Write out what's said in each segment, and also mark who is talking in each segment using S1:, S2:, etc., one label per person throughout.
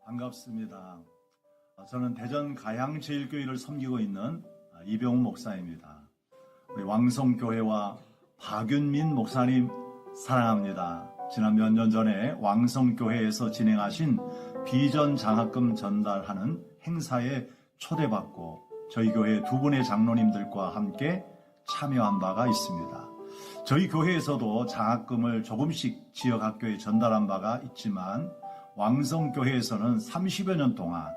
S1: 반갑습니다. 저는 대전 가양제일교회를 섬기고 있는 이병훈 목사입니다. 우리 왕성교회와 박윤민 목사님 사랑합니다. 지난 몇 년 전에 왕성교회에서 진행하신 비전 장학금 전달하는 행사에 초대받고 저희 교회 두 분의 장로님들과 함께 참여한 바가 있습니다. 저희 교회에서도 장학금을 조금씩 지역학교에 전달한 바가 있지만 왕성교회에서는 30여 년 동안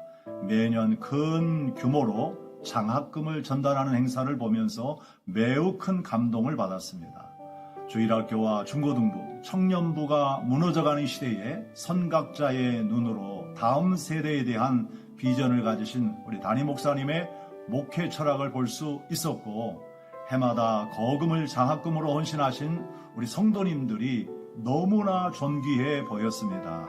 S1: 매년 큰 규모로 장학금을 전달하는 행사를 보면서 매우 큰 감동을 받았습니다. 주일학교와 중고등부, 청년부가 무너져가는 시대에 선각자의 눈으로 다음 세대에 대한 비전을 가지신 우리 담임 목사님의 목회 철학을 볼 수 있었고, 해마다 거금을 장학금으로 헌신하신 우리 성도님들이 너무나 존귀해 보였습니다.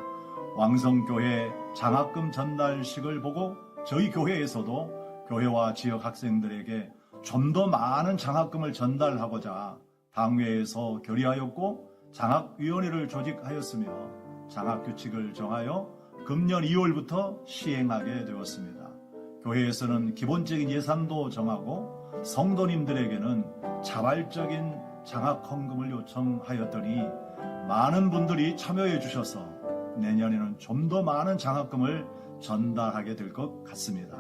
S1: 왕성교회 장학금 전달식을 보고 저희 교회에서도 교회와 지역 학생들에게 좀 더 많은 장학금을 전달하고자 당회에서 결의하였고 장학위원회를 조직하였으며 장학규칙을 정하여 금년 2월부터 시행하게 되었습니다. 교회에서는 기본적인 예산도 정하고 성도님들에게는 자발적인 장학헌금을 요청하였더니 많은 분들이 참여해 주셔서 내년에는 좀 더 많은 장학금을 전달하게 될 것 같습니다.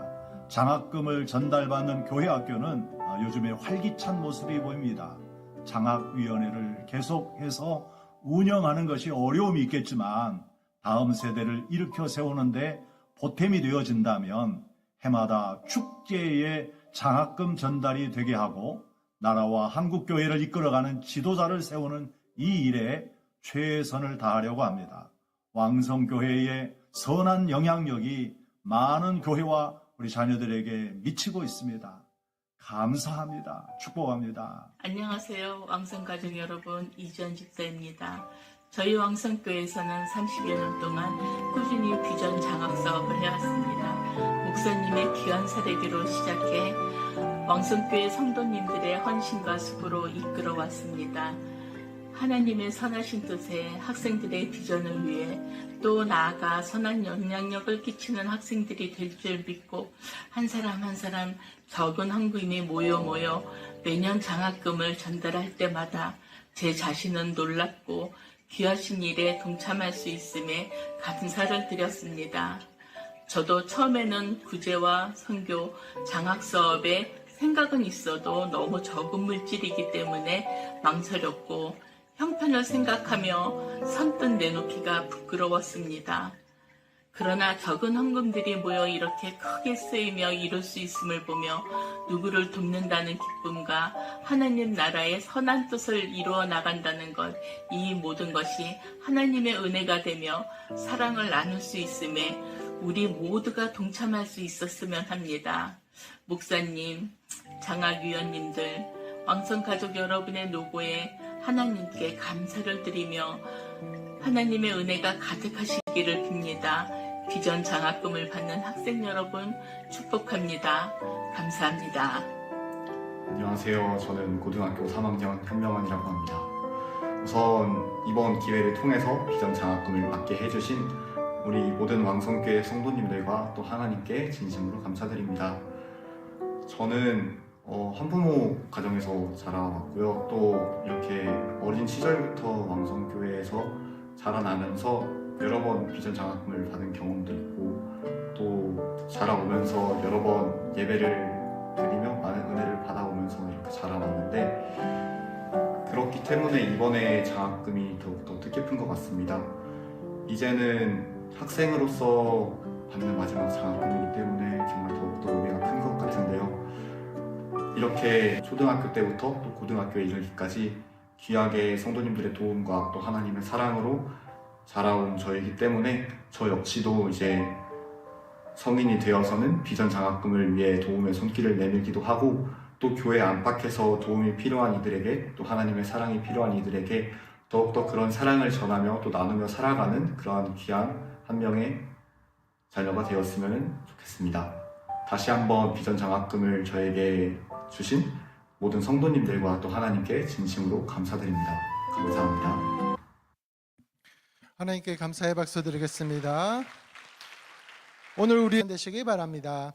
S1: 장학금을 전달받는 교회 학교는 요즘에 활기찬 모습이 보입니다. 장학위원회를 계속해서 운영하는 것이 어려움이 있겠지만 다음 세대를 일으켜 세우는데 보탬이 되어진다면 해마다 축제의 장학금 전달이 되게 하고 나라와 한국교회를 이끌어가는 지도자를 세우는 이 일에 최선을 다하려고 합니다. 왕성교회의 선한 영향력이 많은 교회와 우리 자녀들에게 미치고 있습니다. 감사합니다. 축복합니다.
S2: 안녕하세요. 왕성가족 여러분, 이주연 집사입니다. 저희 왕성교회에서는 30여 년 동안 꾸준히 비전 장학 사업을 해왔습니다. 목사님의 귀한 사례기로 시작해 왕성교회 성도님들의 헌신과 수고로 이끌어왔습니다. 하나님의 선하신 뜻에 학생들의 비전을 위해 또 나아가 선한 영향력을 끼치는 학생들이 될 줄 믿고 한 사람 한 사람 적은 헌금이 모여 매년 장학금을 전달할 때마다 제 자신은 놀랍고 귀하신 일에 동참할 수 있음에 감사를 드렸습니다. 저도 처음에는 구제와 선교, 장학 사업에 생각은 있어도 너무 적은 물질이기 때문에 망설였고 형편을 생각하며 선뜻 내놓기가 부끄러웠습니다. 그러나 적은 헌금들이 모여 이렇게 크게 쓰이며 이룰 수 있음을 보며 누구를 돕는다는 기쁨과 하나님 나라의 선한 뜻을 이루어 나간다는 것, 이 모든 것이 하나님의 은혜가 되며 사랑을 나눌 수 있음에 우리 모두가 동참할 수 있었으면 합니다. 목사님, 장학위원님들, 왕성가족 여러분의 노고에 하나님께 감사를 드리며 하나님의 은혜가 가득하시기를 빕니다. 비전 장학금을 받는 학생 여러분 축복합니다. 감사합니다.
S3: 안녕하세요. 저는 고등학교 3학년 현명원이라고 합니다. 우선 이번 기회를 통해서 비전 장학금을 받게 해주신 우리 모든 왕성교회 성도님들과 또 하나님께 진심으로 감사드립니다. 저는 한부모 가정에서 자라왔고요. 또 이렇게 어린 시절부터 왕성교회에서 자라나면서 여러 번 비전 장학금을 받은 경험도 있고 또 자라오면서 여러 번 예배를 드리며 많은 은혜를 받아오면서 이렇게 자라왔는데 그렇기 때문에 이번에 장학금이 더욱더 뜻깊은 것 같습니다. 이제는 학생으로서 받는 마지막 장학금이기 때문에 정말 더욱더 의미가 큰 것 같은데요. 이렇게 초등학교 때부터 또 고등학교에 이르기까지 귀하게 성도님들의 도움과 또 하나님의 사랑으로 자라온 저이기 때문에 저 역시도 이제 성인이 되어서는 비전 장학금을 위해 도움의 손길을 내밀기도 하고 또 교회 안팎에서 도움이 필요한 이들에게 또 하나님의 사랑이 필요한 이들에게 더욱더 그런 사랑을 전하며 또 나누며 살아가는 그러한 귀한 한 명의 자녀가 되었으면 좋겠습니다. 다시 한번 비전 장학금을 저에게 주신 모든 성도님들과 또 하나님께 진심으로 감사드립니다. 감사합니다.
S4: 하나님께 감사의 박수 드리겠습니다. 오늘 우리 되시기 바랍니다.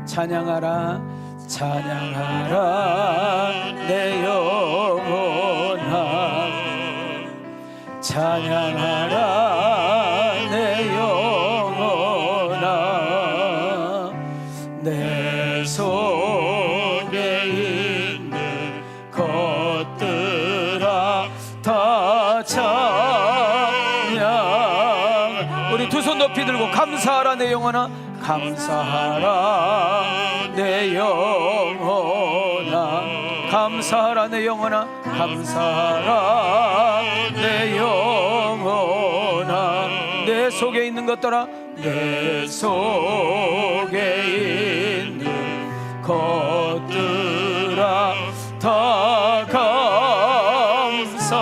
S5: 찬양하라 찬양하라 내 영혼아 찬양하라 내 영혼아 내 속에 있는 것들아 다 찬양. 우리 두 손 높이 들고 감사하라 내 영혼아 감사하라 내 영혼아 감사하라 내 영혼아 감사하라 내 영혼아 내 속에 있는 것들아 내 속에 있는 것들아 다 감사.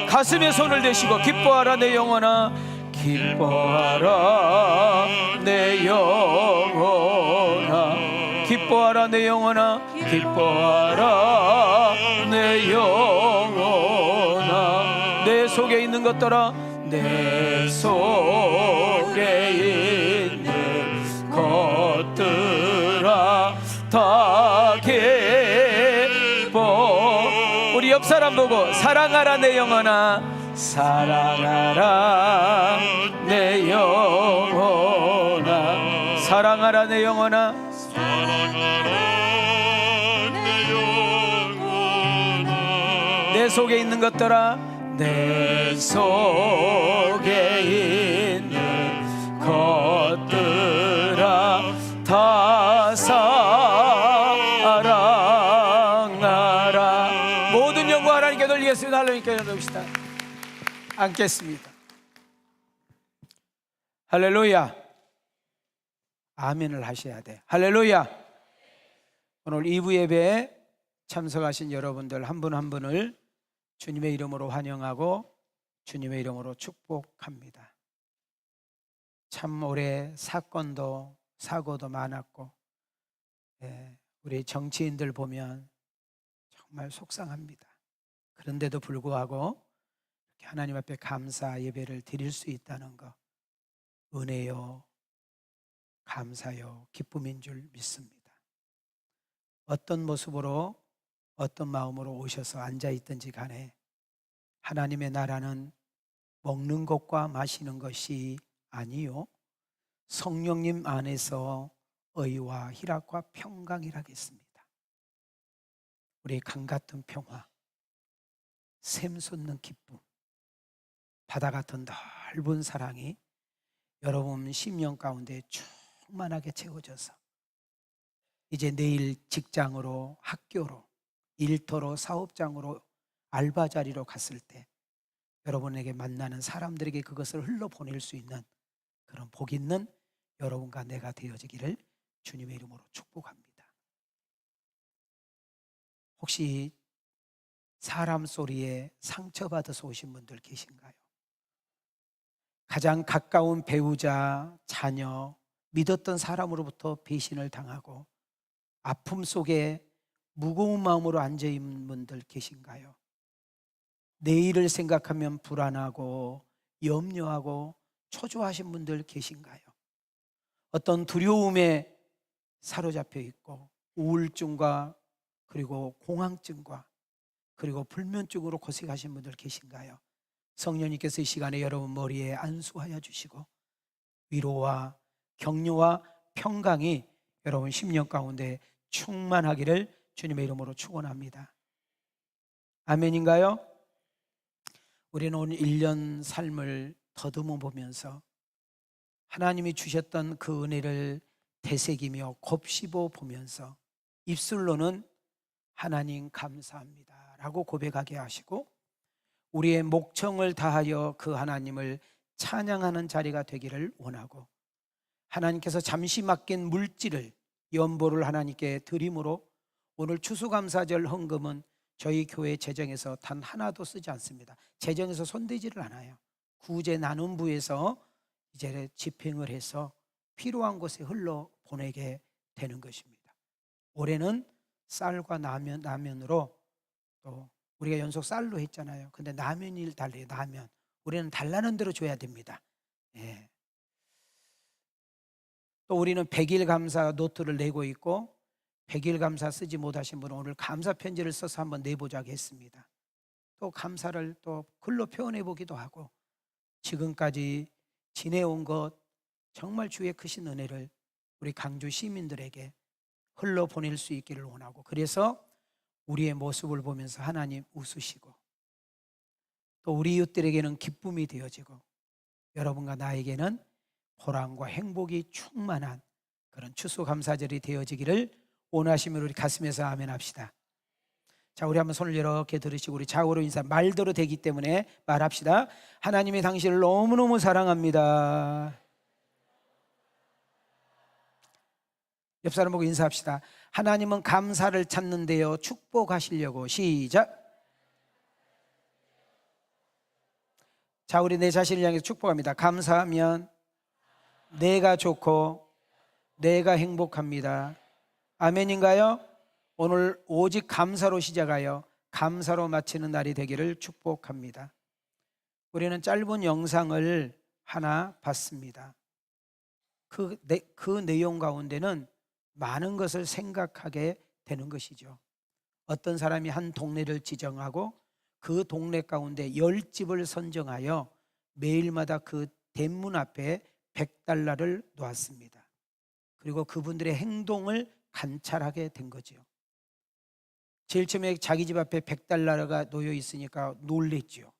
S5: 가슴에 손을 대시고 기뻐하라 내 영혼아 기뻐하라 내 영혼아 기뻐하라 내 영혼아 기뻐하라 내 영혼아 내 속에 있는 것들아 내 속에 있는 것들아 다 기뻐. 우리 옆 사람 보고 사랑하라 내 영혼아 사랑하라 내 영혼아 사랑하라 내 영혼아 사랑하라 내 영혼아 내 속에 있는 것들아 내 속에 있는 것들아 다 사랑하라. 모든 영광 하나님께 돌리겠습니다. 하나님께 돌립시다. 앉겠습니다. 할렐루야. 아멘을 하셔야 돼. 할렐루야. 오늘 2부 예배에 참석하신 여러분들 한 분 한 분을 주님의 이름으로 환영하고 주님의 이름으로 축복합니다. 참 올해 사건도 사고도 많았고, 우리 정치인들 보면 정말 속상합니다. 그런데도 불구하고 이렇게 하나님 앞에 감사 예배를 드릴 수 있다는 것, 은혜요, 감사요, 기쁨인 줄 믿습니다. 어떤 모습으로 어떤 마음으로 오셔서 앉아있든지 간에 하나님의 나라는 먹는 것과 마시는 것이 아니요 성령님 안에서 의와 희락과 평강이라겠습니다. 우리 강같은 평화, 샘솟는 기쁨, 바다 같은 넓은 사랑이 여러분 심령 가운데 충만하게 채워져서 이제 내일 직장으로, 학교로, 일터로, 사업장으로, 알바 자리로 갔을 때 여러분에게 만나는 사람들에게 그것을 흘러보낼 수 있는 그런 복 있는 여러분과 내가 되어지기를 주님의 이름으로 축복합니다. 혹시 사람 소리에 상처받아서 오신 분들 계신가요? 가장 가까운 배우자, 자녀, 믿었던 사람으로부터 배신을 당하고 아픔 속에 무거운 마음으로 앉아있는 분들 계신가요? 내일을 생각하면 불안하고 염려하고 초조하신 분들 계신가요? 어떤 두려움에 사로잡혀 있고 우울증과 그리고 공황증과 그리고 불면증으로 고생하신 분들 계신가요? 성령님께서 이 시간에 여러분 머리에 안수하여 주시고 위로와 격려와 평강이 여러분 심령 가운데 충만하기를 주님의 이름으로 축원합니다. 아멘인가요? 우리는 오늘 1년 삶을 더듬어 보면서 하나님이 주셨던 그 은혜를 되새기며 곱씹어 보면서 입술로는 하나님 감사합니다 라고 고백하게 하시고 우리의 목청을 다하여 그 하나님을 찬양하는 자리가 되기를 원하고 하나님께서 잠시 맡긴 물질을 연보를 하나님께 드림으로 오늘 추수감사절 헌금은 저희 교회 재정에서 단 하나도 쓰지 않습니다. 재정에서 손대지를 않아요. 구제 나눔부에서 이제 집행을 해서 필요한 곳에 흘러 보내게 되는 것입니다. 올해는 쌀과 라면으로 또 우리가 연속 쌀로 했잖아요. 근데 라면이 달래요. 라면. 우리는 달라는 대로 줘야 됩니다. 예. 또 우리는 100일 감사 노트를 내고 있고 100일 감사 쓰지 못하신 분은 오늘 감사 편지를 써서 한번 내보자고 했습니다. 또 감사를 또 글로 표현해 보기도 하고 지금까지 지내온 것 정말 주의 크신 은혜를 우리 강주 시민들에게 흘러 보낼 수 있기를 원하고 그래서 우리의 모습을 보면서 하나님 웃으시고 또 우리 이웃들에게는 기쁨이 되어지고 여러분과 나에게는 보람과 행복이 충만한 그런 추수감사절이 되어지기를 원하시면 우리 가슴에서 아멘 합시다. 자, 우리 한번 손을 이렇게 들으시고 우리 좌우로 인사 말대로 되기 때문에 말합시다. 하나님이 당신을 너무너무 사랑합니다. 옆 사람 보고 인사합시다. 하나님은 감사를 찾는데요 축복하시려고. 시작. 자, 우리 내 자신을 향해서 축복합니다. 감사하면 내가 좋고 내가 행복합니다. 아멘인가요? 오늘 오직 감사로 시작하여 감사로 마치는 날이 되기를 축복합니다. 우리는 짧은 영상을 하나 봤습니다. 그 내용 가운데는 많은 것을 생각하게 되는 것이죠. 어떤 사람이 한 동네를 지정하고 그 동네 가운데 10집을 선정하여 매일마다 그 대문 앞에 $100를 놓았습니다. 그리고 그분들의 행동을 관찰하게 된 거죠. 제일 처음에 자기 집 앞에 $100가 놓여 있으니까 놀랬죠.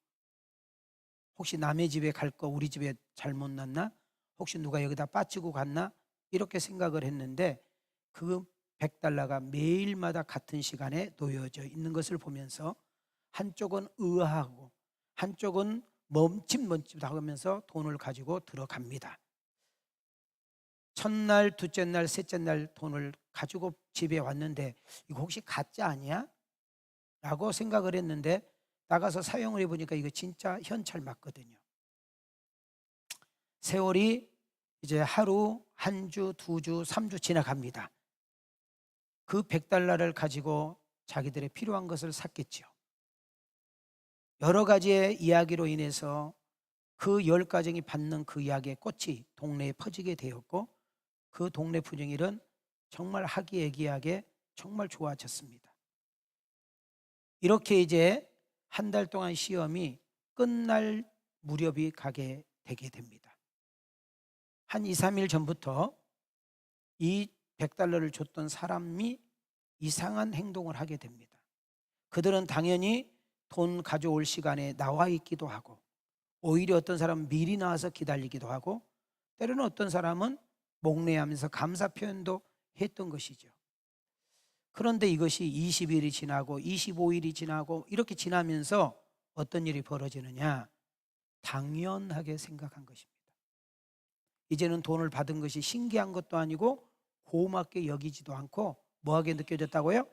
S5: 혹시 남의 집에 갈 거 우리 집에 잘못 놨나? 혹시 누가 여기다 빠지고 갔나? 이렇게 생각을 했는데 그 100달러가 매일마다 같은 시간에 놓여져 있는 것을 보면서 한쪽은 의아하고 한쪽은 멈칫멈칫하면서 돈을 가지고 들어갑니다. 첫날, 둘째 날, 셋째 날 돈을 가지고 집에 왔는데 이거 혹시 가짜 아니야? 라고 생각을 했는데 나가서 사용을 해보니까 이거 진짜 현찰 맞거든요. 세월이 이제 하루, 한 주, 두 주, 3주 지나갑니다. 그 100달러를 가지고 자기들의 필요한 것을 샀겠죠. 여러 가지의 이야기로 인해서 그 10가정이 받는 그 이야기의 꽃이 동네에 퍼지게 되었고 그 동네 분위기는 정말 화기애애하게 정말 좋아졌습니다. 이렇게 이제 한 달 동안 시험이 끝날 무렵이 가게 되게 됩니다. 한 2, 3일 전부터 이 100달러를 줬던 사람이 이상한 행동을 하게 됩니다. 그들은 당연히 돈 가져올 시간에 나와 있기도 하고 오히려 어떤 사람은 미리 나와서 기다리기도 하고 때로는 어떤 사람은 목례하면서 감사 표현도 했던 것이죠. 그런데 이것이 20일이 지나고 25일이 지나고 이렇게 지나면서 어떤 일이 벌어지느냐? 당연하게 생각한 것입니다. 이제는 돈을 받은 것이 신기한 것도 아니고 고맙게 여기지도 않고 뭐하게 느껴졌다고요?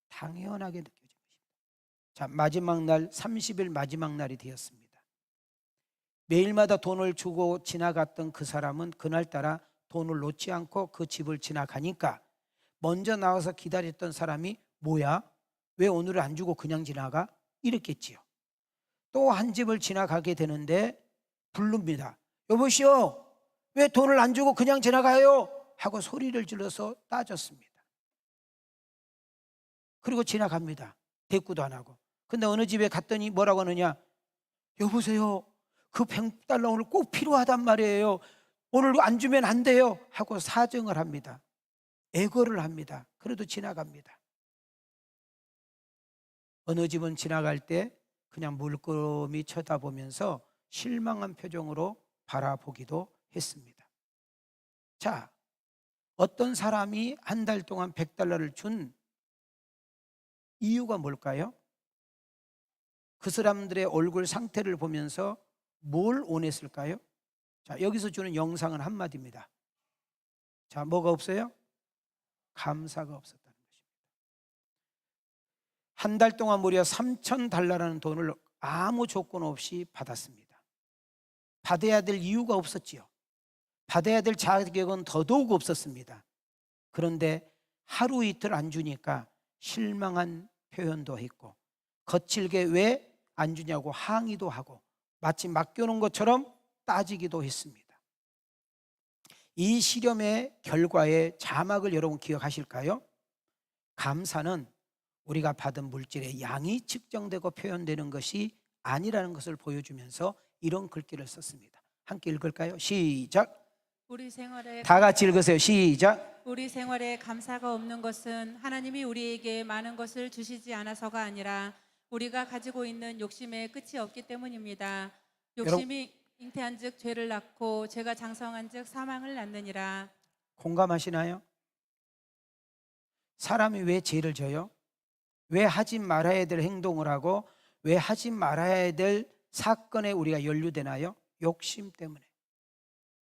S5: 당연하게 느껴진 것입니다. 자, 마지막 날 30일 마지막 날이 되었습니다. 매일마다 돈을 주고 지나갔던 그 사람은 그날따라 돈을 놓지 않고 그 집을 지나가니까 먼저 나와서 기다렸던 사람이 뭐야? 왜 오늘은 안 주고 그냥 지나가? 이랬겠지요. 또 한 집을 지나가게 되는데 부릅니다. 여보시오, 왜 돈을 안 주고 그냥 지나가요? 하고 소리를 질러서 따졌습니다. 그리고 지나갑니다. 대꾸도 안 하고. 근데 어느 집에 갔더니 뭐라고 하느냐? 여보세요, 그 100달러 오늘 꼭 필요하단 말이에요. 오늘 안 주면 안 돼요. 하고 사정을 합니다. 애거를 합니다. 그래도 지나갑니다. 어느 집은 지나갈 때 그냥 물끄러미 쳐다보면서 실망한 표정으로 바라보기도 했습니다. 자, 어떤 사람이 한 달 동안 100달러를 준 이유가 뭘까요? 그 사람들의 얼굴 상태를 보면서 뭘 원했을까요? 자, 여기서 주는 영상은 한마디입니다. 자, 뭐가 없어요? 감사가 없었다는 것입니다. 한 달 동안 무려 3,000달러라는 돈을 아무 조건 없이 받았습니다. 받아야 될 이유가 없었지요. 받아야 될 자격은 더더욱 없었습니다. 그런데 하루 이틀 안 주니까 실망한 표현도 했고 거칠게 왜 안 주냐고 항의도 하고 마치 맡겨놓은 것처럼 따지기도 했습니다. 이 실험의 결과의 자막을 여러분 기억하실까요? 감사는 우리가 받은 물질의 양이 측정되고 표현되는 것이 아니라는 것을 보여주면서 이런 글귀를 썼습니다. 함께 읽을까요? 시작.
S6: 우리 생활에
S5: 다 같이 읽으세요. 시작.
S6: 우리 생활에 감사가 없는 것은 하나님이 우리에게 많은 것을 주시지 않아서가 아니라 우리가 가지고 있는 욕심에 끝이 없기 때문입니다. 욕심이 잉태한즉 죄를 낳고 죄가 장성한즉 사망을 낳느니라.
S5: 공감하시나요? 사람이 왜 죄를 져요? 왜 하지 말아야 될 행동을 하고 왜 하지 말아야 될 사건에 우리가 연루되나요? 욕심 때문에.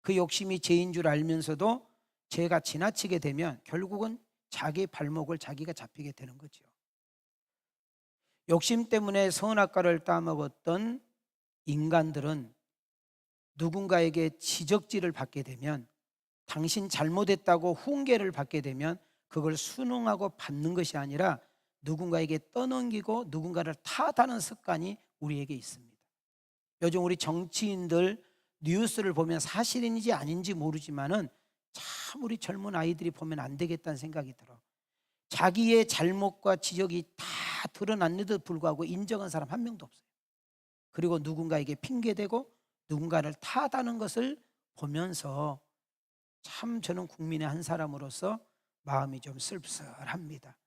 S5: 그 욕심이 죄인 줄 알면서도 죄가 지나치게 되면 결국은 자기 발목을 자기가 잡히게 되는 거죠. 욕심 때문에 선악과를 따먹었던 인간들은 누군가에게 지적질을 받게 되면 당신 잘못했다고 훈계를 받게 되면 그걸 순응하고 받는 것이 아니라 누군가에게 떠넘기고 누군가를 탓하는 습관이 우리에게 있습니다. 요즘 우리 정치인들 뉴스를 보면 사실인지 아닌지 모르지만은 참 우리 젊은 아이들이 보면 안 되겠다는 생각이 들어. 자기의 잘못과 지적이 다 드러났는데도 불구하고 인정한 사람 한 명도 없어요. 그리고 누군가에게 핑계대고 누군가를 탓하는 것을 보면서 참 저는 국민의 한 사람으로서 마음이 좀 씁쓸합니다.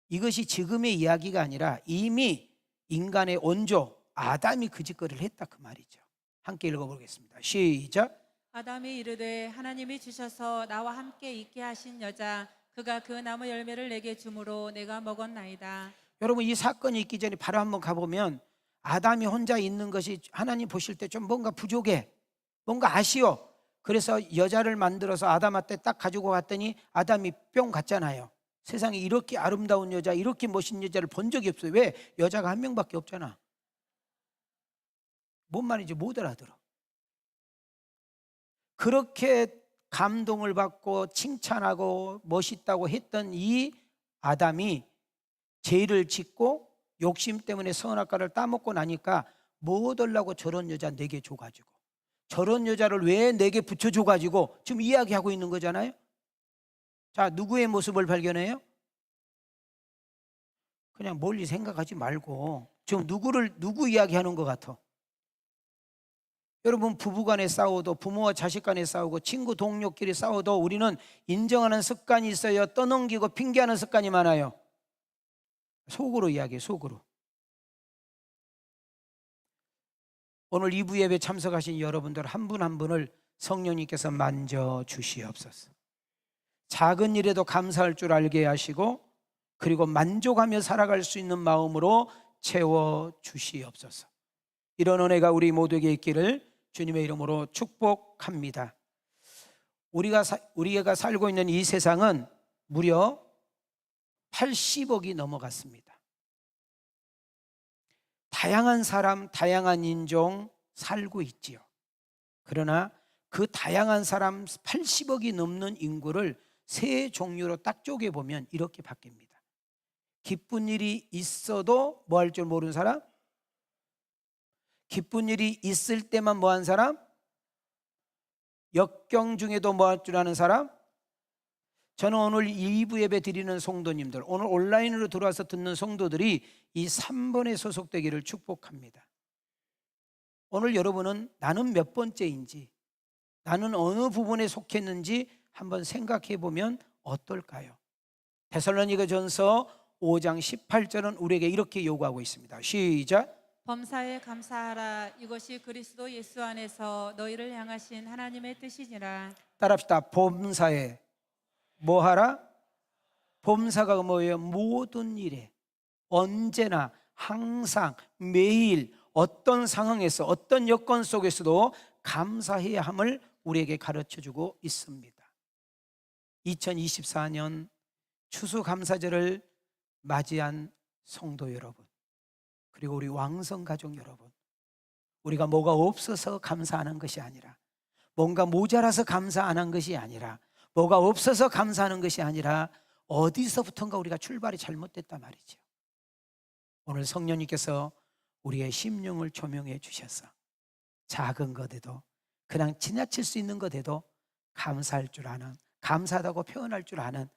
S5: 이것이 지금의 이야기가 아니라 이미 인간의 원조 아담이 그 짓거리를 했다 그 말이죠. 함께 읽어보겠습니다. 시작.
S6: 아담이 이르되 하나님이 주셔서 나와 함께 있게 하신 여자 그가 그 나무 열매를 내게 주므로 내가 먹었나이다.
S5: 여러분, 이 사건이 있기 전에 바로 한번 가보면 아담이 혼자 있는 것이 하나님 보실 때 좀 뭔가 부족해, 뭔가 아쉬워. 그래서 여자를 만들어서 아담한테 딱 가지고 갔더니 아담이 뿅 갔잖아요. 세상에 이렇게 아름다운 여자, 이렇게 멋있는 여자를 본 적이 없어요. 왜? 여자가 한 명밖에 없잖아. 뭔 말인지 못 알아들어. 그렇게 감동을 받고 칭찬하고 멋있다고 했던 이 아담이 죄를 짓고 욕심 때문에 선악과를 따먹고 나니까 뭐 얻으려고 저런 여자 내게 줘가지고, 저런 여자를 왜 내게 붙여줘가지고 지금 이야기하고 있는 거잖아요. 자, 누구의 모습을 발견해요? 그냥 멀리 생각하지 말고 지금 누구 이야기하는 것 같아? 여러분, 부부간에 싸워도, 부모와 자식간에 싸우고, 친구 동료끼리 싸워도 우리는 인정하는 습관이 있어요? 떠넘기고 핑계하는 습관이 많아요? 속으로 이야기해, 속으로. 오늘 2부 예배 참석하신 여러분들 한 분 한 분을 성령님께서 만져 주시옵소서. 작은 일에도 감사할 줄 알게 하시고, 그리고 만족하며 살아갈 수 있는 마음으로 채워 주시옵소서. 이런 은혜가 우리 모두에게 있기를 주님의 이름으로 축복합니다. 우리가 살고 있는 이 세상은 무려 80억이 넘어갔습니다. 다양한 사람, 다양한 인종 살고 있지요. 그러나 그 다양한 사람 80억이 넘는 인구를 세 종류로 딱 쪼개보면 이렇게 바뀝니다. 기쁜 일이 있어도 뭐 할 줄 모르는 사람, 기쁜 일이 있을 때만 뭐 한 사람, 역경 중에도 뭐 할 줄 아는 사람. 저는 오늘 2부 예배 드리는 성도님들, 오늘 온라인으로 들어와서 듣는 성도들이 이 3번에 소속되기를 축복합니다. 오늘 여러분은 나는 몇 번째인지, 나는 어느 부분에 속했는지 한번 생각해 보면 어떨까요? 데살로니가전서 5장 18절은 우리에게 이렇게 요구하고 있습니다. 시작.
S6: 범사에 감사하라. 이것이 그리스도 예수 안에서 너희를 향하신 하나님의 뜻이니라.
S5: 따라합시다. 범사에 뭐하라? 범사가 뭐예요? 모든 일에, 언제나, 항상, 매일, 어떤 상황에서, 어떤 여건 속에서도 감사해야 함을 우리에게 가르쳐주고 있습니다. 2024년 추수감사절을 맞이한 성도 여러분, 그리고 우리 왕성가족 여러분, 우리가 뭐가 없어서 감사하는 것이 아니라, 뭔가 모자라서 감사 안 한 것이 아니라, 뭐가 없어서 감사하는 것이 아니라 어디서부턴가 우리가 출발이 잘못됐단 말이죠. 오늘 성령님께서 우리의 심령을 조명해 주셔서 작은 것에도, 그냥 지나칠 수 있는 것에도 감사할 줄 아는, 감사하다고 표현할 줄 아는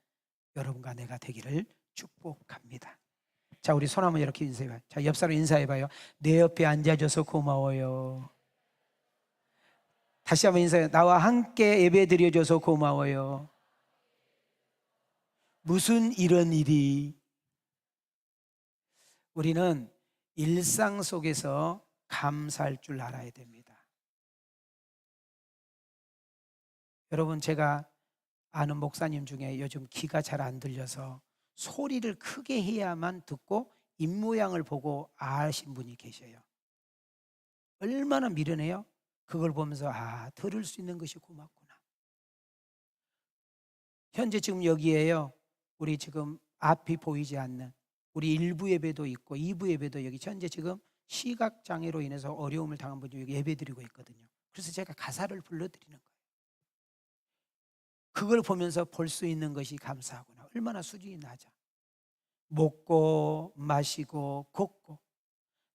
S5: 여러분과 내가 되기를 축복합니다. 자, 우리 손 한번 이렇게 인사해봐요. 자, 옆 사람 인사해봐요. 내 옆에 앉아줘서 고마워요. 다시 한번 인사해요. 나와 함께 예배 드려줘서 고마워요. 무슨 이런 일이. 우리는 일상 속에서 감사할 줄 알아야 됩니다. 여러분, 제가 아는 목사님 중에 요즘 귀가 잘 안 들려서 소리를 크게 해야만 듣고 입모양을 보고 아신 분이 계셔요. 얼마나 미련해요? 그걸 보면서 들을 수 있는 것이 고맙구나. 현재 지금 여기에요. 우리 지금 앞이 보이지 않는, 우리 1부 예배도 있고 2부 예배도 여기 현재 지금 시각장애로 인해서 어려움을 당한 분이 여기 예배 드리고 있거든요. 그래서 제가 가사를 불러드리는 거예요. 그걸 보면서 볼 수 있는 것이 감사하구나. 얼마나 수준이 낮아. 먹고 마시고 걷고,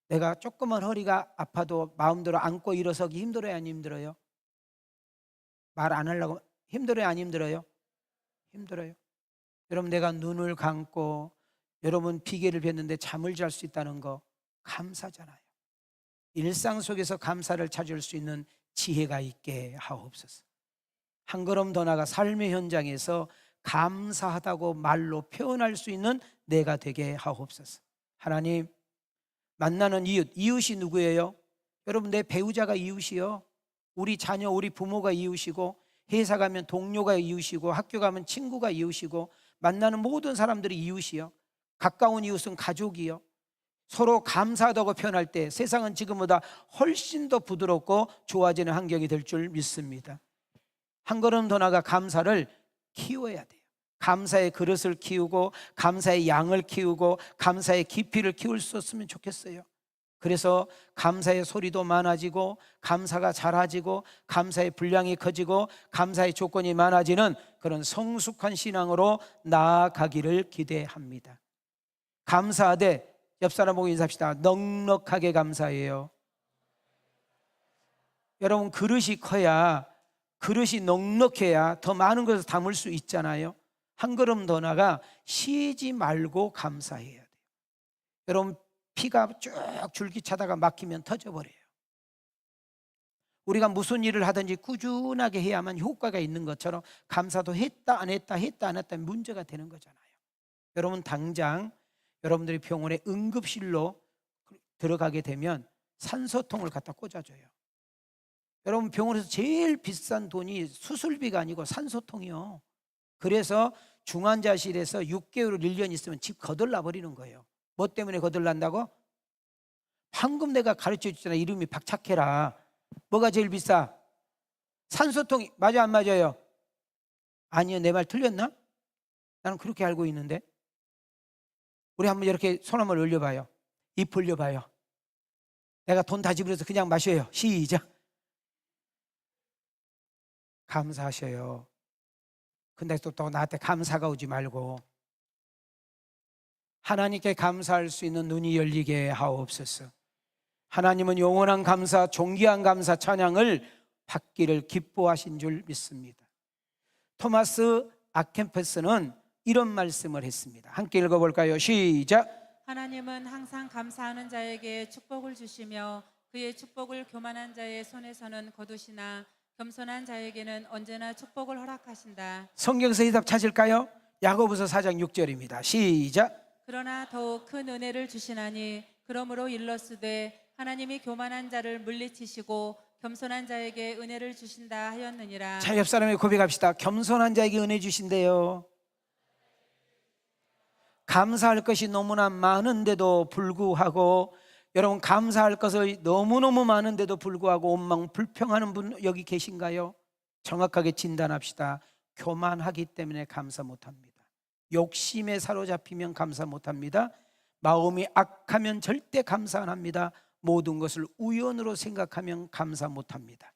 S5: 내가 조금만 허리가 아파도 마음대로 앉고 일어서기 힘들어요, 안 힘들어요? 말 안 하려고 힘들어요, 안 힘들어요? 힘들어요. 여러분, 내가 눈을 감고 여러분 비계를 폈는데 잠을 잘 수 있다는 거 감사잖아요. 일상 속에서 감사를 찾을 수 있는 지혜가 있게 하옵소서. 한 걸음 더 나가 삶의 현장에서 감사하다고 말로 표현할 수 있는 내가 되게 하옵소서. 하나님, 만나는 이웃이 누구예요? 여러분, 내 배우자가 이웃이요. 우리 자녀, 우리 부모가 이웃이고, 회사 가면 동료가 이웃이고, 학교 가면 친구가 이웃이고, 만나는 모든 사람들이 이웃이요. 가까운 이웃은 가족이요. 서로 감사하다고 표현할 때 세상은 지금보다 훨씬 더 부드럽고 좋아지는 환경이 될 줄 믿습니다. 한 걸음 더 나아가 감사를 키워야 돼요. 감사의 그릇을 키우고, 감사의 양을 키우고, 감사의 깊이를 키울 수 있으면 좋겠어요. 그래서 감사의 소리도 많아지고, 감사가 잘해지고, 감사의 분량이 커지고, 감사의 조건이 많아지는 그런 성숙한 신앙으로 나아가기를 기대합니다. 감사하되, 옆 사람 보고 인사합시다. 넉넉하게 감사해요. 여러분, 그릇이 커야, 그릇이 넉넉해야 더 많은 것을 담을 수 있잖아요. 한 걸음 더 나가 쉬지 말고 감사해야 돼요. 여러분, 피가 쭉 줄기차다가 막히면 터져버려요. 우리가 무슨 일을 하든지 꾸준하게 해야만 효과가 있는 것처럼 감사도 했다 안 했다 했다 안 했다 문제가 되는 거잖아요. 여러분, 당장 여러분들이 병원에 응급실로 들어가게 되면 산소통을 갖다 꽂아줘요. 여러분, 병원에서 제일 비싼 돈이 수술비가 아니고 산소통이요. 그래서 중환자실에서 6개월 1년 있으면 집 거들나 버리는 거예요. 뭐 때문에 거들난다고? 방금 내가 가르쳐 줬잖아. 이름이 박착해라. 뭐가 제일 비싸? 산소통이. 맞아 안 맞아요? 아니요, 내 말 틀렸나? 나는 그렇게 알고 있는데. 우리 한번 이렇게 손 한번 올려봐요. 입 벌려봐요. 내가 돈 다 지불해서 그냥 마셔요. 시작. 감사하셔요. 근데 또 나한테 감사가 오지 말고 하나님께 감사할 수 있는 눈이 열리게 하옵소서. 하나님은 영원한 감사, 존귀한 감사, 찬양을 받기를 기뻐하신 줄 믿습니다. 토마스 아켄페스는 이런 말씀을 했습니다. 함께 읽어볼까요? 시작.
S6: 하나님은 항상 감사하는 자에게 축복을 주시며 그의 축복을 교만한 자의 손에서는 거두시나 겸손한 자에게는 언제나 축복을 허락하신다.
S5: 성경에서 이 답 찾을까요? 야고보서 4장 6절입니다. 시작.
S6: 그러나 더욱 큰 은혜를 주시나니 그러므로 일러스되 하나님이 교만한 자를 물리치시고 겸손한 자에게 은혜를 주신다 하였느니라.
S5: 자, 옆 사람에게 고백합시다. 겸손한 자에게 은혜 주신대요. 감사할 것이 너무나 많은데도 불구하고, 여러분, 감사할 것이 너무너무 많은데도 불구하고 원망 불평하는 분 여기 계신가요? 정확하게 진단합시다. 교만하기 때문에 감사 못합니다. 욕심에 사로잡히면 감사 못합니다. 마음이 악하면 절대 감사 안 합니다. 모든 것을 우연으로 생각하면 감사 못합니다.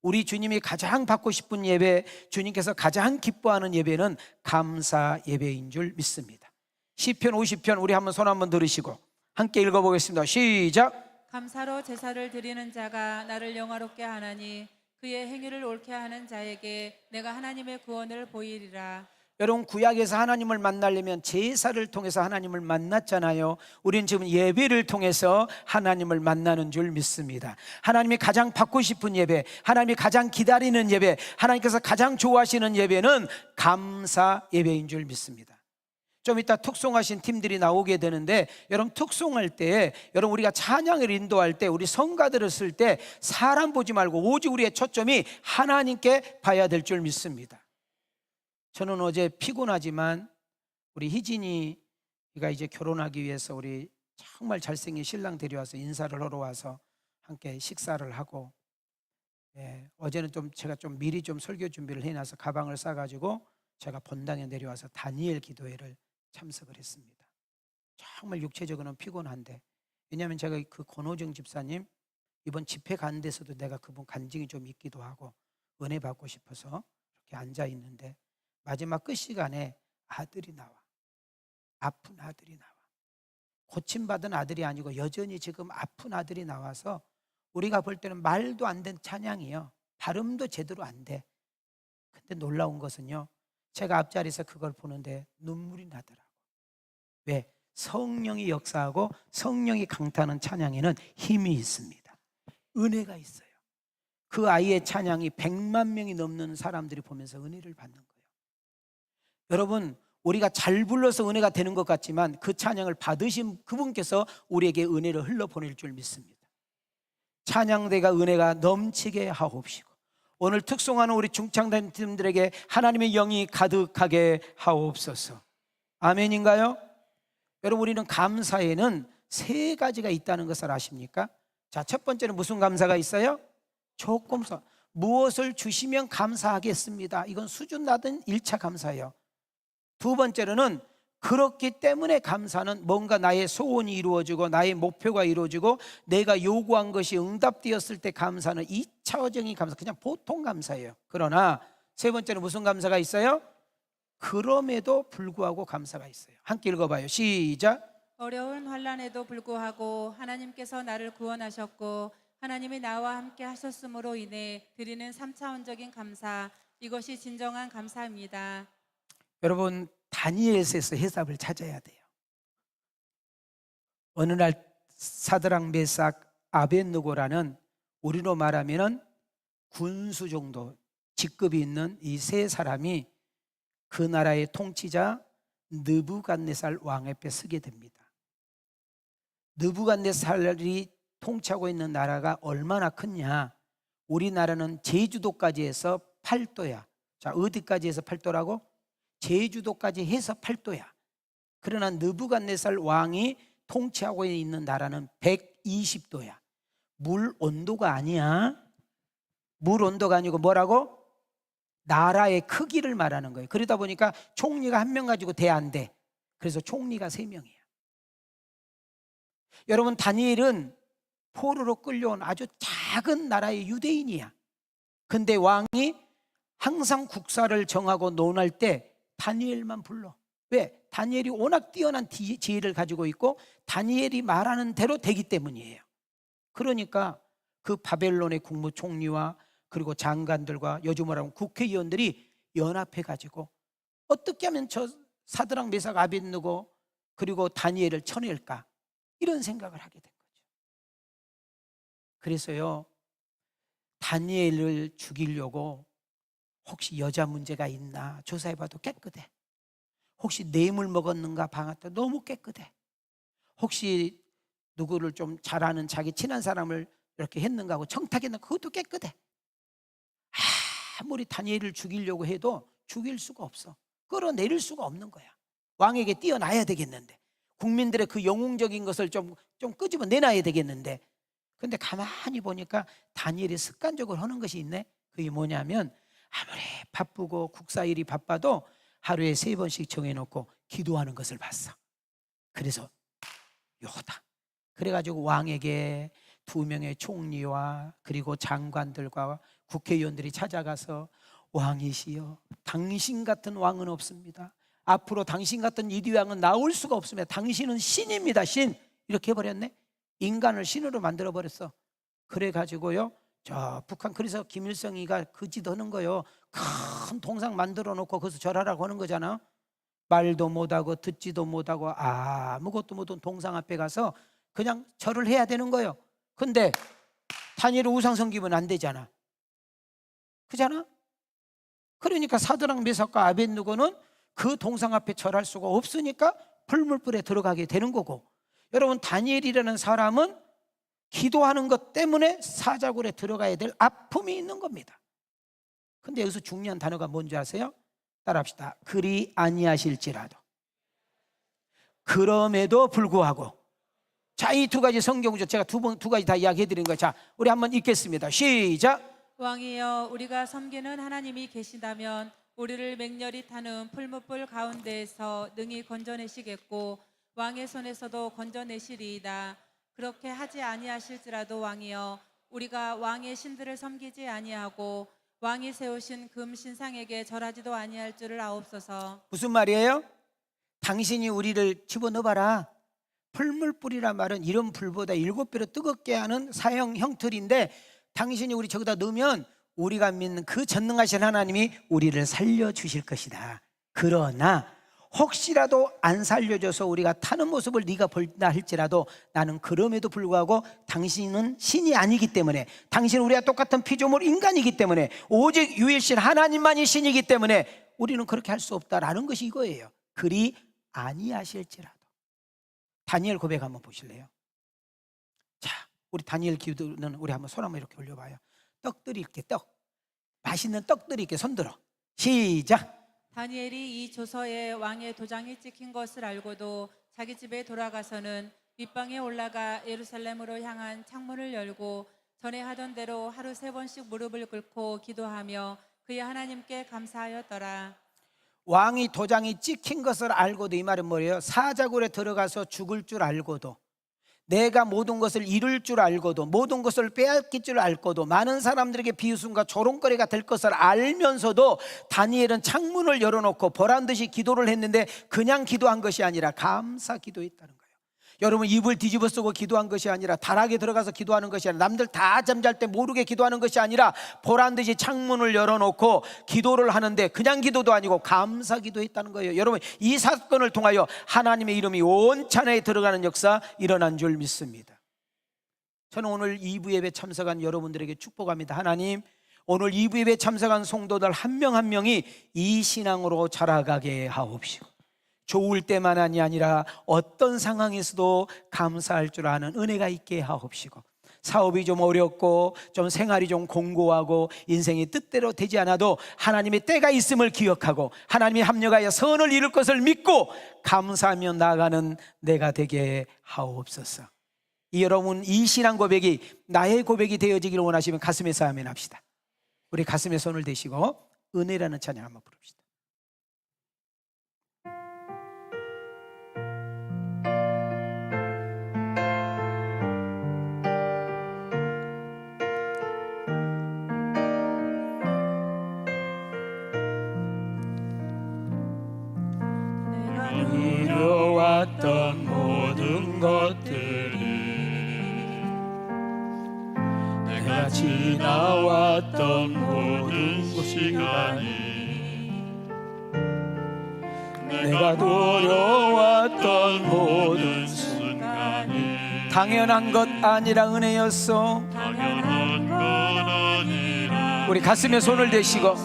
S5: 우리 주님이 가장 받고 싶은 예배, 주님께서 가장 기뻐하는 예배는 감사 예배인 줄 믿습니다. 시편 50편 우리 한번 손 한번 들으시고 함께 읽어보겠습니다. 시작.
S6: 감사로 제사를 드리는 자가 나를 영화롭게 하나니 그의 행위를 옳게 하는 자에게 내가 하나님의 구원을 보이리라.
S5: 여러분, 구약에서 하나님을 만나려면 제사를 통해서 하나님을 만났잖아요. 우리는 지금 예배를 통해서 하나님을 만나는 줄 믿습니다. 하나님이 가장 받고 싶은 예배, 하나님이 가장 기다리는 예배, 하나님께서 가장 좋아하시는 예배는 감사 예배인 줄 믿습니다. 좀 이따 특송하신 팀들이 나오게 되는데, 여러분, 특송할 때, 여러분, 우리가 찬양을 인도할 때, 우리 성가들을 쓸 때 사람 보지 말고 오직 우리의 초점이 하나님께 봐야 될 줄 믿습니다. 저는 어제 피곤하지만 우리 희진이가 이제 결혼하기 위해서 우리 정말 잘생긴 신랑 데려와서 인사를 하러 와서 함께 식사를 하고, 어제는 제가 미리 설교 준비를 해놔서 가방을 싸가지고 제가 본당에 내려와서 다니엘 기도회를 참석을 했습니다. 정말 육체적으로는 피곤한데, 왜냐하면 제가 그 권호정 집사님 이번 집회 간 데서도 내가 그분 간증이 좀 있기도 하고 은혜 받고 싶어서 이렇게 앉아 있는데, 마지막 끝 시간에 아들이 나와. 아픈 아들이 나와. 고침받은 아들이 아니고 여전히 지금 아픈 아들이 나와서 우리가 볼 때는 말도 안 된 찬양이에요. 발음도 제대로 안 돼. 근데 놀라운 것은요, 제가 앞자리에서 그걸 보는데 눈물이 나더라고. 왜? 성령이 역사하고 성령이 강타하는 찬양에는 힘이 있습니다. 은혜가 있어요. 그 아이의 찬양이 100만 명이 넘는 사람들이 보면서 은혜를 받는 거예요. 여러분, 우리가 잘 불러서 은혜가 되는 것 같지만 그 찬양을 받으신 그분께서 우리에게 은혜를 흘러보낼 줄 믿습니다. 찬양대가 은혜가 넘치게 하옵시고 오늘 특송하는 우리 중창단팀들에게 하나님의 영이 가득하게 하옵소서. 아멘인가요? 여러분, 우리는 감사에는 세 가지가 있다는 것을 아십니까? 자, 첫 번째는 무슨 감사가 있어요? 조건사. 무엇을 주시면 감사하겠습니다. 이건 수준 낮은 1차 감사예요. 두 번째로는 그렇기 때문에 감사는 뭔가 나의 소원이 이루어지고 나의 목표가 이루어지고 내가 요구한 것이 응답되었을 때 감사는 2차적인 감사, 그냥 보통 감사예요. 그러나 세 번째는 무슨 감사가 있어요? 그럼에도 불구하고 감사가 있어요. 함께 읽어봐요. 시작.
S6: 어려운 환난에도 불구하고 하나님께서 나를 구원하셨고 하나님이 나와 함께 하셨으므로 인해 드리는 3차원적인 감사, 이것이 진정한 감사입니다.
S5: 여러분, 다니엘서에서 해답을 찾아야 돼요. 어느 날 사드락, 메삭, 아벳느고라는 우리로 말하면 군수 정도 직급이 있는 이 세 사람이 그 나라의 통치자 느부갓네살 왕 앞에 서게 됩니다. 느부갓네살이 통치하고 있는 나라가 얼마나 크냐? 우리나라는 제주도까지 해서 8도야. 자, 어디까지 해서 8도라고? 제주도까지 해서 8도야. 그러나 느부갓네살 왕이 통치하고 있는 나라는 120도야. 물 온도가 아니야. 물 온도가 아니고 뭐라고? 나라의 크기를 말하는 거예요. 그러다 보니까 총리가 한 명 가지고 돼 안 돼. 그래서 총리가 3명이야. 여러분, 다니엘은 포로로 끌려온 아주 작은 나라의 유대인이야. 근데 왕이 항상 국사를 정하고 논할 때 다니엘만 불러. 왜? 다니엘이 워낙 뛰어난 지혜를 가지고 있고 다니엘이 말하는 대로 되기 때문이에요. 그러니까 그 바벨론의 국무총리와 그리고 장관들과 요즘 말하면 국회의원들이 연합해 가지고 어떻게 하면 저 사드락, 메삭, 아벳느고 그리고 다니엘을 쳐낼까, 이런 생각을 하게 된 거죠. 그래서요, 다니엘을 죽이려고 혹시 여자 문제가 있나 조사해봐도 깨끗해. 혹시 뇌물 먹었는가 봐도 너무 깨끗해. 혹시 누구를 좀 잘 아는 자기 친한 사람을 이렇게 했는가 하고 청탁했는가, 그것도 깨끗해. 아무리 다니엘을 죽이려고 해도 죽일 수가 없어. 끌어내릴 수가 없는 거야. 왕에게 뛰어나야 되겠는데, 국민들의 그 영웅적인 것을 좀 끄집어 내놔야 되겠는데, 근데 가만히 보니까 다니엘이 습관적으로 하는 것이 있네. 그게 뭐냐면 아무리 바쁘고 국사일이 바빠도 하루에 3번씩 정해놓고 기도하는 것을 봤어. 그래서 요거다. 그래가지고 왕에게 2명의 총리와 그리고 장관들과 국회의원들이 찾아가서 왕이시여, 당신 같은 왕은 없습니다. 앞으로 당신 같은 이디 왕은 나올 수가 없습니다. 당신은 신입니다. 신. 이렇게 해버렸네. 인간을 신으로 만들어버렸어. 그래가지고요, 저 북한, 그래서 김일성이가 그 짓 하는 거요. 큰 동상 만들어 놓고 거기서 절하라고 하는 거잖아. 말도 못하고 듣지도 못하고 아무것도 못한 동상 앞에 가서 그냥 절을 해야 되는 거예요. 근데 다니엘을 우상 섬기면 안 되잖아. 그잖아? 그러니까 사드락, 메삭과 아벳느고는 그 동상 앞에 절할 수가 없으니까 불물불에 들어가게 되는 거고, 여러분, 다니엘이라는 사람은 기도하는 것 때문에 사자굴에 들어가야 될 아픔이 있는 겁니다. 근데 여기서 중요한 단어가 뭔지 아세요? 따라합시다. 그리 아니하실지라도. 그럼에도 불구하고. 자, 이 2가지 성경구절 제가 두 가지 다 이야기해 드린 거예요. 자, 우리 한번 읽겠습니다. 시작.
S6: 왕이여, 우리가 섬기는 하나님이 계신다면 우리를 맹렬히 타는 풀무불 가운데에서 능히 건져내시겠고 왕의 손에서도 건져내시리이다. 그렇게 하지 아니하실지라도 왕이여, 우리가 왕의 신들을 섬기지 아니하고 왕이 세우신 금 신상에게 절하지도 아니할 줄을 아옵소서.
S5: 무슨 말이에요? 당신이 우리를 집어넣어봐라. 풀물불이란 말은 이런 불보다 7배로 뜨겁게 하는 사형 형틀인데, 당신이 우리 저기다 넣으면 우리가 믿는 그 전능하신 하나님이 우리를 살려주실 것이다. 그러나 혹시라도 안 살려줘서 우리가 타는 모습을 네가 볼다 할지라도 나는 그럼에도 불구하고 당신은 신이 아니기 때문에, 당신은 우리와 똑같은 피조물 인간이기 때문에, 오직 유일신 하나님만이 신이기 때문에 우리는 그렇게 할 수 없다라는 것이 이거예요. 그리 아니하실지라도. 다니엘 고백 한번 보실래요? 자, 우리 다니엘 기도는 우리 한번 손 한번 이렇게 올려봐요. 떡들이 이렇게 맛있는 떡들이 이렇게 손들어. 시작.
S6: 다니엘이 이 조서에 왕의 도장이 찍힌 것을 알고도 자기 집에 돌아가서는 윗방에 올라가 예루살렘으로 향한 창문을 열고 전에 하던 대로 하루 3번씩 무릎을 꿇고 기도하며 그의 하나님께 감사하였더라.
S5: 왕이 도장이 찍힌 것을 알고도, 이 말은 뭐예요? 사자굴에 들어가서 죽을 줄 알고도, 내가 모든 것을 잃을 줄 알고도, 모든 것을 빼앗길 줄 알고도, 많은 사람들에게 비웃음과 조롱거리가 될 것을 알면서도 다니엘은 창문을 열어놓고 보란듯이 기도를 했는데, 그냥 기도한 것이 아니라 감사 기도했다는 거예요. 여러분, 입을 뒤집어 쓰고 기도한 것이 아니라, 다락에 들어가서 기도하는 것이 아니라, 남들 다 잠잘 때 모르게 기도하는 것이 아니라, 보란듯이 창문을 열어놓고 기도를 하는데 그냥 기도도 아니고 감사 기도했다는 거예요. 여러분, 이 사건을 통하여 하나님의 이름이 온 찬에 들어가는 역사 일어난 줄 믿습니다. 저는 오늘 2부 예배 참석한 여러분들에게 축복합니다. 하나님, 오늘 2부 예배 참석한 성도들 한 명 한 명이 이 신앙으로 자라가게 하옵시고, 좋을 때만이 아니라 어떤 상황에서도 감사할 줄 아는 은혜가 있게 하옵시고, 사업이 좀 어렵고 좀 생활이 좀 공고하고 인생이 뜻대로 되지 않아도 하나님의 때가 있음을 기억하고 하나님이 합력하여 선을 이룰 것을 믿고 감사하며 나아가는 내가 되게 하옵소서. 여러분, 이 신앙 고백이 나의 고백이 되어지기를 원하시면 가슴에서 아멘 합시다. 우리 가슴에 손을 대시고 은혜라는 찬양 한번 부릅시다.
S7: 이루어왔던 모든 것들이, 내가 지나왔던 모든 시간이, 내가 노려왔던 모든 순간이
S5: 당연한 것 아니라 은혜였어.
S7: 당연한 건 아니라.
S5: 우리 가슴에 손을 대시고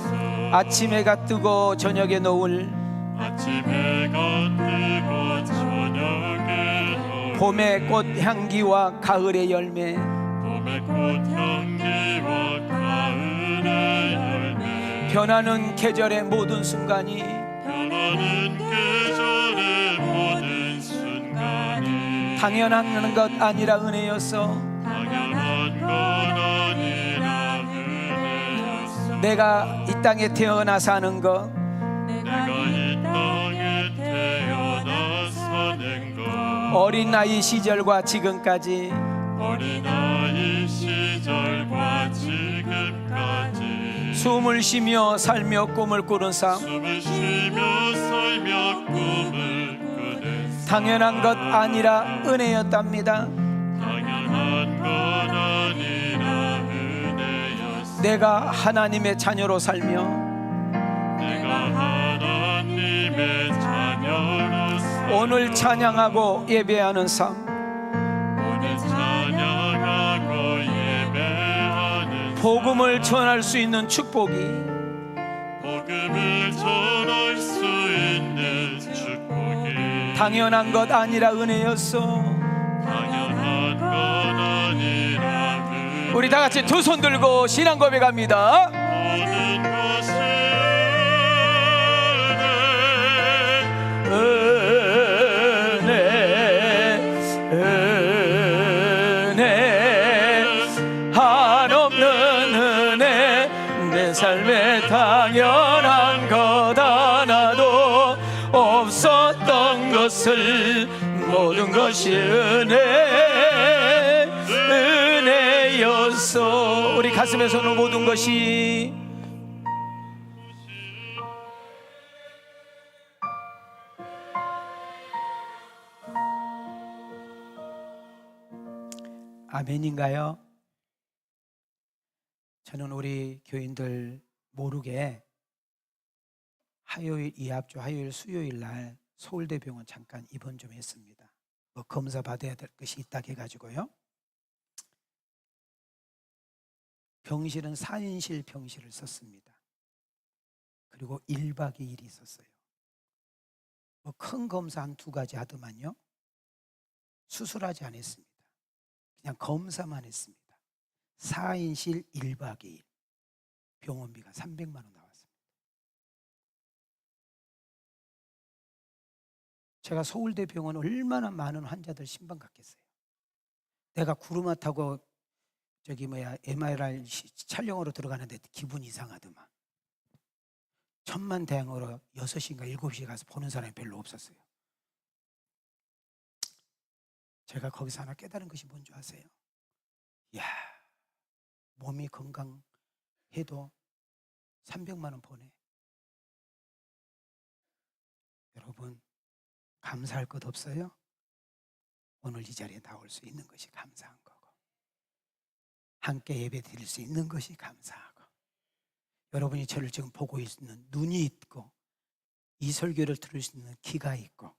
S5: 아침 해가 뜨고 저녁에 노을,
S7: 아침 해가 뜨고 저녁에 노을,
S5: 봄의 꽃 향기와 가을의 열매,
S7: 봄의 꽃향기와 가을의 열매,
S5: 변하는 계절의 모든 순간이,
S7: 변하는 계절의 모든 순간이
S5: 당연한 것 아니라 은혜였어.
S7: 당연한 건 아니라 은혜였어.
S5: 내가 이 땅에 태어나 사는 것,
S7: 내가 이 땅에 태어나 사는 것,
S5: 어린아이 시절과 지금까지
S7: 어린아이 시절과 지금까지
S5: 숨을 쉬며 살며 꿈을 꾸는 삶,
S7: 숨을 쉬며 살며 꿈을 꾸는 삶,
S5: 당연한 것 아니라 은혜였답니다.
S7: 당연한 건 아니라 은혜였어.
S5: 내가 하나님의 자녀로 살며
S7: 내가 하나님의 자녀로서
S5: 오늘 찬양하고 예배하는 삶,
S7: 오늘 찬양하고 예배하는
S5: 복음을 전할 수 있는 축복이
S7: 복음을 전할 수 있는 축복이
S5: 당연한 것 아니라 은혜였어.
S7: 당연한 건 아니라 은혜.
S5: 우리 다 같이 두 손 들고 신앙 고백합니다.
S7: 모든 것이
S5: 은혜, 한없는 은혜, 내 삶에 당연한 것 하나도 없었던 것을 모든 것이 은혜였어. 우리 가슴에 서는 모든 것이 아멘인가요? 저는 우리 교인들 모르게 화요일 이합주 화요일 수요일 날 서울대병원 잠깐 입원 좀 했습니다. 뭐 검사 받아야 될 것이 있다 해가지고요. 병실은 4인실 병실을 썼습니다. 그리고 1박 2일이 있었어요. 뭐 큰 검사 한 2가지 하더만요. 수술하지 않았습니다. 그냥 검사만 했습니다. 4인실 1박 2일 병원비가 300만 원 나왔습니다. 제가 서울대 병원 얼마나 많은 환자들 신방 갔겠어요. 내가 구르마 타고 MRI 촬영으로 들어가는데 기분 이상하더만. 천만다행으로 6시인가 7시에 가서 보는 사람이 별로 없었어요. 제가 거기서 하나 깨달은 것이 뭔지 아세요? 이야, 몸이 건강해도 300만 원 보내. 여러분, 감사할 것 없어요? 오늘 이 자리에 나올 수 있는 것이 감사한 거고, 함께 예배 드릴 수 있는 것이 감사하고, 여러분이 저를 지금 보고 있는 눈이 있고 이 설교를 들을 수 있는 귀가 있고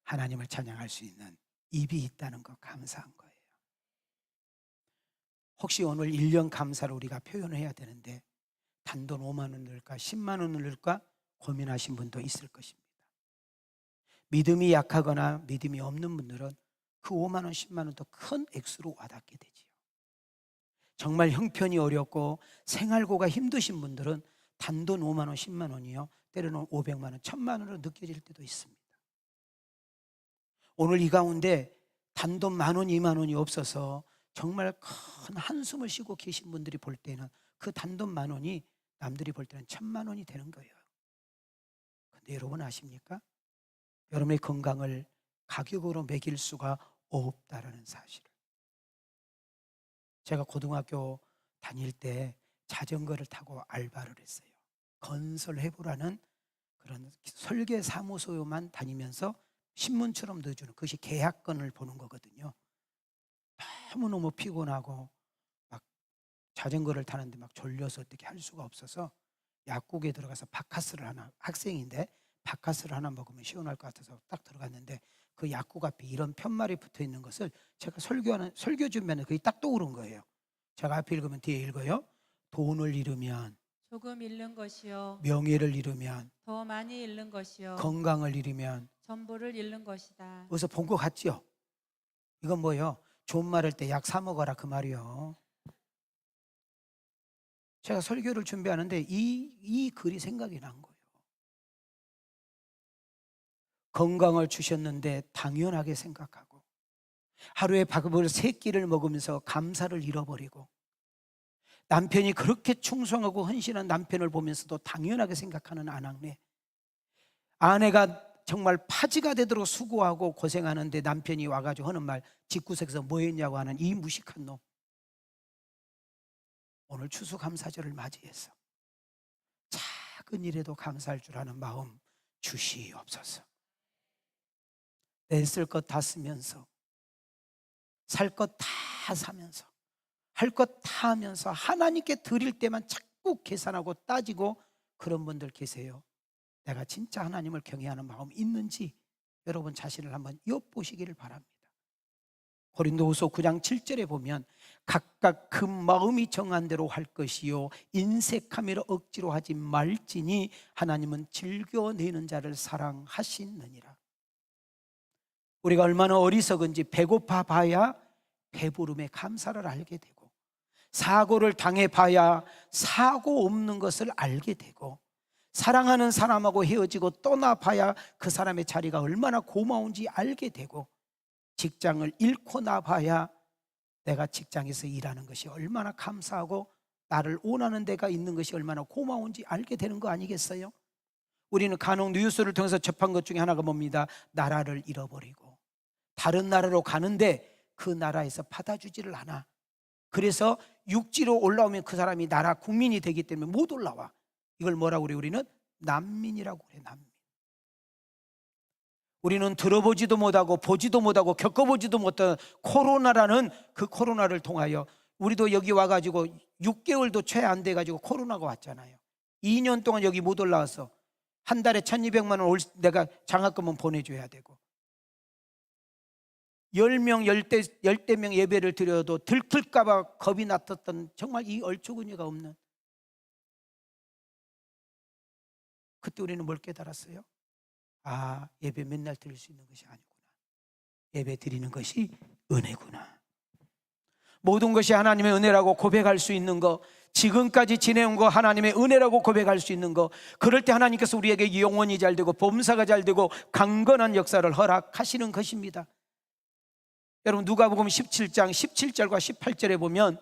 S5: 하나님을 찬양할 수 있는 입이 있다는 거 감사한 거예요. 혹시 오늘 1년 감사를 우리가 표현해야 되는데 단돈 5만 원 넣을까 10만 원 넣을까 고민하신 분도 있을 것입니다. 믿음이 약하거나 믿음이 없는 분들은 그 5만 원 10만 원도 큰 액수로 와닿게 되지요. 정말 형편이 어렵고 생활고가 힘드신 분들은 단돈 5만 원 10만 원이요 때로는 500만 원 1000만 원으로 느껴질 때도 있습니다. 오늘 이 가운데 단돈 10,000원 2만 원이 없어서 정말 큰 한숨을 쉬고 계신 분들이 볼 때는 그 단돈 10,000원이 남들이 볼 때는 1000만 원이 되는 거예요. 근데 여러분 아십니까? 여러분의 건강을 가격으로 매길 수가 없다라는 사실을. 제가 고등학교 다닐 때 자전거를 타고 알바를 했어요. 건설해보라는 그런 설계 사무소만 다니면서 신문처럼 넣어주는 그것이 계약건을 보는 거거든요. 너무너무 피곤하고 막 자전거를 타는데 막 졸려서 어떻게 할 수가 없어서 약국에 들어가서 바카스를 하나, 학생인데 바카스를 하나 먹으면 시원할 것 같아서 딱 들어갔는데 그 약국 앞에 이런 편말이 붙어 있는 것을 제가 설교 주면은 그게 딱 떠오른 거예요. 제가 앞에 읽으면 뒤에 읽어요. 돈을 잃으면
S6: 조금 잃는 것이요
S5: 명예를 잃으면
S6: 더 많이 잃는 것이요
S5: 건강을 잃으면
S6: 전부를 잃는 것이다.
S5: 어디서 본 것 같죠? 이건 뭐예요? 좋은 말 할 때 약 사 먹어라 그 말이요. 제가 설교를 준비하는데 이 글이 생각이 난 거예요. 건강을 주셨는데 당연하게 생각하고 하루에 밥을 3끼를 먹으면서 감사를 잃어버리고 남편이 그렇게 충성하고 헌신한 남편을 보면서도 당연하게 생각하는 아낙네, 아내가 정말 파지가 되도록 수고하고 고생하는데 남편이 와가지고 하는 말 집구석에서 뭐 했냐고 하는 이 무식한 놈. 오늘 추수감사절을 맞이해서 작은 일에도 감사할 줄 아는 마음 주시옵소서. 냈을 것 다 쓰면서 살 것 다 사면서 할 것 다 하면서 하나님께 드릴 때만 자꾸 계산하고 따지고 그런 분들 계세요. 내가 진짜 하나님을 경외하는 마음이 있는지 여러분 자신을 한번 엿보시기를 바랍니다. 고린도후서 9장 7절에 보면 각각 그 마음이 정한 대로 할 것이요 인색함이라 억지로 하지 말지니 하나님은 즐겨내는 자를 사랑하시느니라. 우리가 얼마나 어리석은지 배고파 봐야 배부름의 감사를 알게 되고 사고를 당해 봐야 사고 없는 것을 알게 되고 사랑하는 사람하고 헤어지고 떠나 봐야 그 사람의 자리가 얼마나 고마운지 알게 되고 직장을 잃고 나 봐야 내가 직장에서 일하는 것이 얼마나 감사하고 나를 원하는 데가 있는 것이 얼마나 고마운지 알게 되는 거 아니겠어요? 우리는 간혹 뉴스를 통해서 접한 것 중에 하나가 뭡니다. 나라를 잃어버리고 다른 나라로 가는데 그 나라에서 받아주지를 않아. 그래서 육지로 올라오면 그 사람이 나라 국민이 되기 때문에 못 올라와. 이걸 뭐라고 그래? 우리는 난민이라고 그래. 난민. 우리는 들어보지도 못하고 보지도 못하고 겪어보지도 못한 코로나라는 그 코로나를 통하여 우리도 여기 와가지고 6개월도 채 안 돼가지고 코로나가 왔잖아요. 2년 동안 여기 못 올라와서 한 달에 1,200만 원 내가 장학금은 보내줘야 되고 10명, 10명 예배를 드려도 들킬까봐 겁이 났었던 정말 이 얼추구니가 없는 그때 우리는 뭘 깨달았어요? 아, 예배 맨날 드릴 수 있는 것이 아니구나. 예배 드리는 것이 은혜구나. 모든 것이 하나님의 은혜라고 고백할 수 있는 거, 지금까지 지내온 거 하나님의 은혜라고 고백할 수 있는 거, 그럴 때 하나님께서 우리에게 영원히 잘 되고 범사가 잘 되고 강건한 역사를 허락하시는 것입니다. 여러분 누가복음 17장 17절과 18절에 보면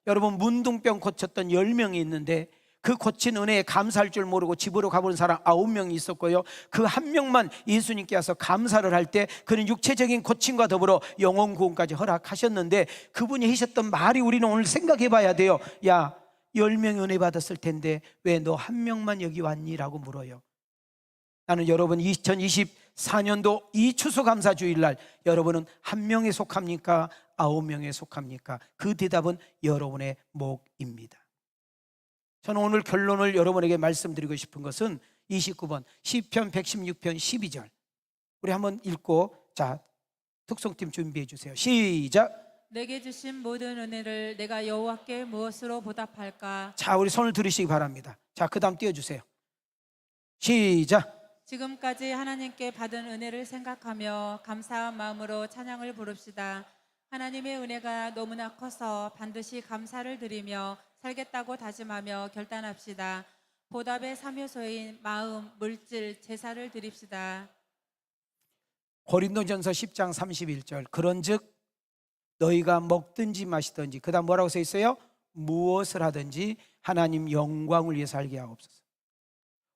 S5: 여러분 문둥병 고쳤던 10명이 있는데 그 고친 은혜에 감사할 줄 모르고 집으로 가본 사람 9명이 있었고요, 그 한 명만 예수님께 와서 감사를 할 때 그는 육체적인 고침과 더불어 영혼 구원까지 허락하셨는데, 그분이 하셨던 말이 우리는 오늘 생각해 봐야 돼요. 야, 10명이 은혜 받았을 텐데 왜 너 한 명만 여기 왔니? 라고 물어요. 나는 여러분 2024년도 이 추수감사 주일날 여러분은 한 명에 속합니까? 9명에 속합니까? 그 대답은 여러분의 몫입니다. 저는 오늘 결론을 여러분에게 말씀드리고 싶은 것은 29번 시편 116편 12절 우리 한번 읽고, 자 특송팀 준비해 주세요. 시작.
S6: 내게 주신 모든 은혜를 내가 여호와께 무엇으로 보답할까?
S5: 자, 우리 손을 들으시기 바랍니다. 자, 그 다음 띄워주세요. 시작.
S6: 지금까지 하나님께 받은 은혜를 생각하며 감사한 마음으로 찬양을 부릅시다. 하나님의 은혜가 너무나 커서 반드시 감사를 드리며 살겠다고 다짐하며 결단합시다. 보답의 3요소인 마음, 물질, 제사를 드립시다.
S5: 고린도전서 10장 31절 그런즉 너희가 먹든지 마시든지, 그 다음 뭐라고 써 있어요? 무엇을 하든지 하나님 영광을 위해서 살게 하옵소서.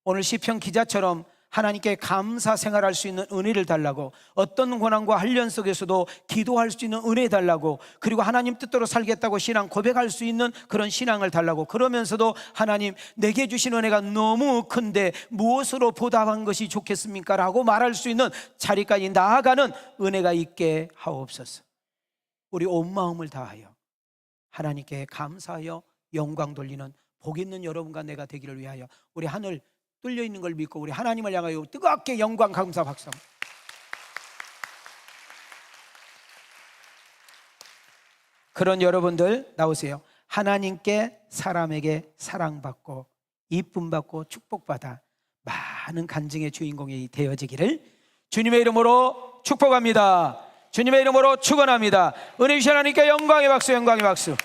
S5: 오늘 시편 기자처럼 하나님께 감사 생활할 수 있는 은혜를 달라고, 어떤 고난과 훈련 속에서도 기도할 수 있는 은혜 달라고, 그리고 하나님 뜻대로 살겠다고 신앙 고백할 수 있는 그런 신앙을 달라고, 그러면서도 하나님 내게 주신 은혜가 너무 큰데 무엇으로 보답한 것이 좋겠습니까? 라고 말할 수 있는 자리까지 나아가는 은혜가 있게 하옵소서. 우리 온 마음을 다하여 하나님께 감사하여 영광 돌리는 복 있는 여러분과 내가 되기를 위하여 우리 하늘 뚫려 있는 걸 믿고 우리 하나님을 향하여 뜨겁게 영광 감사 박수. 그런 여러분들 나오세요. 하나님께 사람에게 사랑받고 이쁨받고 축복받아 많은 간증의 주인공이 되어지기를 주님의 이름으로 축복합니다. 주님의 이름으로 축원합니다. 은혜 주신 하나님께 영광의 박수, 영광의 박수.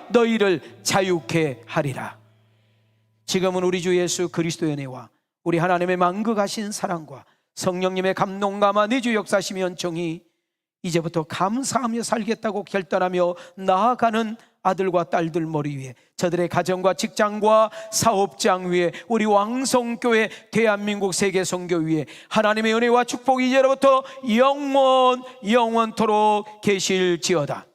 S5: 너희를 자유케 하리라. 지금은 우리 주 예수 그리스도의 은혜와 우리 하나님의 만극하신 사랑과 성령님의 감동감화 내주 역사심의 연총이 이제부터 감사하며 살겠다고 결단하며 나아가는 아들과 딸들 머리 위에, 저들의 가정과 직장과 사업장 위에, 우리 왕성교회 대한민국 세계선교 위에 하나님의 은혜와 축복이 이제로부터 영원토록 계실지어다.